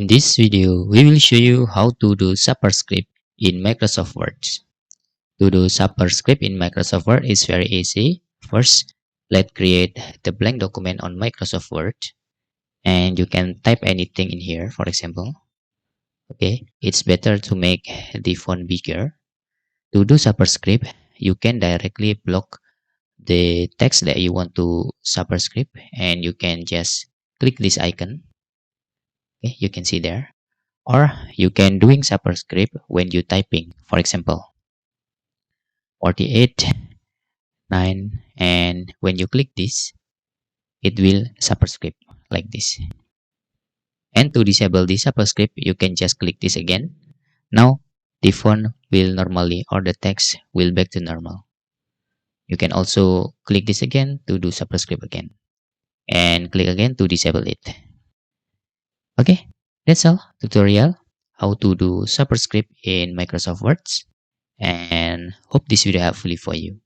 this video, we will show you how to do Superscript in Microsoft Word. To do Superscript in Microsoft Word is very easy. First, let's create the blank document on Microsoft Word. And you can type anything in here, for example. Okay, it's better to make the font bigger. To do Superscript, you can directly block the text that you want to Superscript, and you can just click this icon. Okay, you can see there. Or you can doing superscript when you typing, for example 48 9, and when you click this it will superscript like this. And to disable the superscript, you can just click this again. Now the font will normally, or the text will back to normal. You can also click this again to do superscript again, and click again to disable it. Okay, that's all tutorial how to do superscript in Microsoft Word, and hope this video helpful for you.